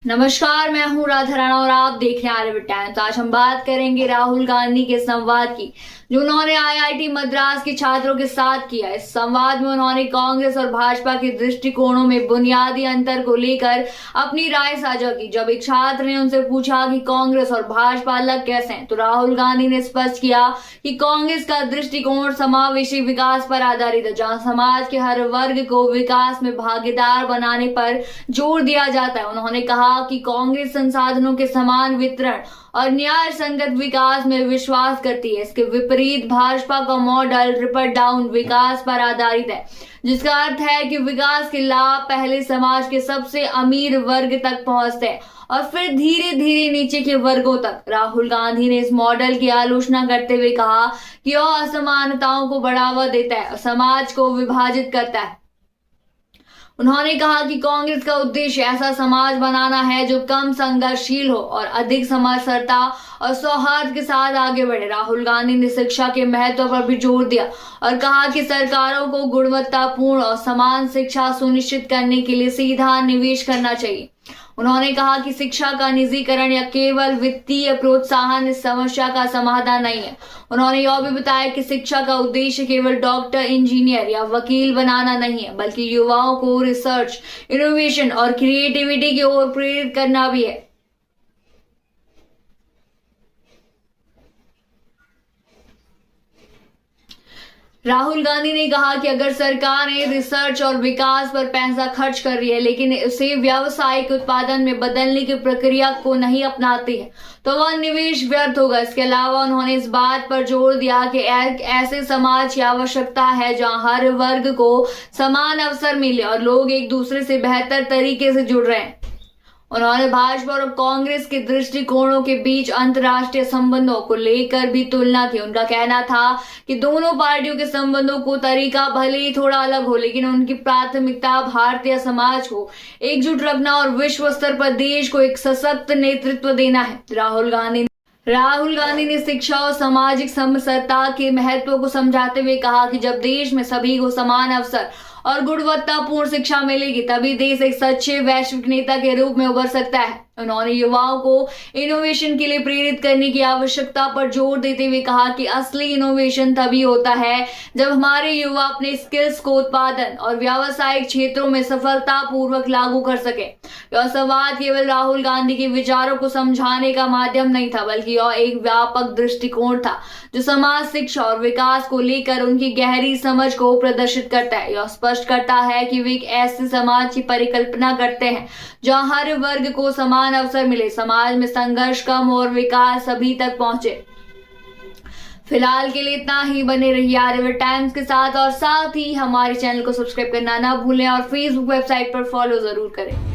नमस्कार, मैं हूं राधा राणा और आप देख रहे हैं आर्यभट्ट टाइम्स। आज हम बात करेंगे राहुल गांधी के संवाद की जो उन्होंने आईआईटी मद्रास के छात्रों के साथ किया। इस संवाद में उन्होंने कांग्रेस और भाजपा के दृष्टिकोणों में बुनियादी अंतर को लेकर अपनी राय साझा की। जब एक छात्र ने उनसे पूछा कि कांग्रेस और भाजपा अलग कैसे हैं, तो राहुल गांधी ने स्पष्ट किया कि कांग्रेस का दृष्टिकोण समावेशी विकास पर आधारित है, जहां समाज के हर वर्ग को विकास में भागीदार बनाने पर जोर दिया जाता है। उन्होंने कहा कि कांग्रेस संसाधनों के समान वितरण और न्याय संगत विकास में विश्वास करती है। इसके विपरीत भाजपा का मॉडल ट्रिपल डाउन विकास पर आधारित है, जिसका अर्थ है कि विकास के लाभ पहले समाज के सबसे अमीर वर्ग तक पहुंचते हैं और फिर धीरे धीरे नीचे के वर्गों तक। राहुल गांधी ने इस मॉडल की आलोचना करते हुए कहा कि यह असमानताओं को बढ़ावा देता है और समाज को विभाजित करता है। उन्होंने कहा कि कांग्रेस का उद्देश्य ऐसा समाज बनाना है जो कम संघर्षशील हो और अधिक समरसता और सौहार्द के साथ आगे बढ़े। राहुल गांधी ने शिक्षा के महत्व पर भी जोर दिया और कहा कि सरकारों को गुणवत्तापूर्ण और समान शिक्षा सुनिश्चित करने के लिए सीधा निवेश करना चाहिए। उन्होंने कहा कि शिक्षा का निजीकरण या केवल वित्तीय प्रोत्साहन इस समस्या का समाधान नहीं है। उन्होंने यह भी बताया कि शिक्षा का उद्देश्य केवल डॉक्टर, इंजीनियर या वकील बनाना नहीं है, बल्कि युवाओं को रिसर्च, इनोवेशन और क्रिएटिविटी की ओर प्रेरित करना भी है। राहुल गांधी ने कहा कि अगर सरकारें रिसर्च और विकास पर पैसा खर्च कर रही है लेकिन उसे व्यावसायिक उत्पादन में बदलने की प्रक्रिया को नहीं अपनाती है, तो वह निवेश व्यर्थ होगा। इसके अलावा उन्होंने इस बात पर जोर दिया कि ऐसे समाज की आवश्यकता है जहां हर वर्ग को समान अवसर मिले और लोग एक दूसरे से बेहतर तरीके से जुड़ रहे हैं। उन्होंने भाजपा और कांग्रेस के दृष्टिकोणों के बीच अंतर्राष्ट्रीय संबंधों को लेकर भी तुलना की। उनका कहना था कि दोनों पार्टियों के संबंधों को तरीका भले ही थोड़ा अलग हो, लेकिन उनकी प्राथमिकता भारतीय समाज को एकजुट रखना और विश्व स्तर पर देश को एक सशक्त नेतृत्व देना है। राहुल गांधी ने शिक्षा और सामाजिक समरसता के महत्व को समझाते हुए कहा कि जब देश में सभी को समान अवसर और गुणवत्तापूर्ण शिक्षा मिलेगी, तभी देश एक सच्चे वैश्विक नेता के रूप में उभर सकता है। उन्होंने युवाओं को इनोवेशन के लिए प्रेरित करने की आवश्यकता पर जोर देते हुए कहा कि असली इनोवेशन तभी होता है जब हमारे युवा अपने स्किल्स को उत्पादन और व्यावसायिक क्षेत्रों में सफलतापूर्वक लागू कर सके। यह संवाद केवल राहुल गांधी के विचारों को समझाने का माध्यम नहीं था, बल्कि यह एक व्यापक दृष्टिकोण था जो समाज, शिक्षा और विकास को लेकर उनकी गहरी समझ को प्रदर्शित करता है। यह स्पष्ट करता है कि वे एक ऐसे समाज की परिकल्पना करते हैं जहां हर वर्ग को समान अवसर मिले, समाज में संघर्ष कम और विकास सभी तक पहुंचे। फिलहाल के लिए इतना ही। बने रहिए आर्यभट्ट टाइम्स के साथ और साथ ही हमारे चैनल को सब्सक्राइब करना ना भूलें और फेसबुक वेबसाइट पर फॉलो जरूर करें।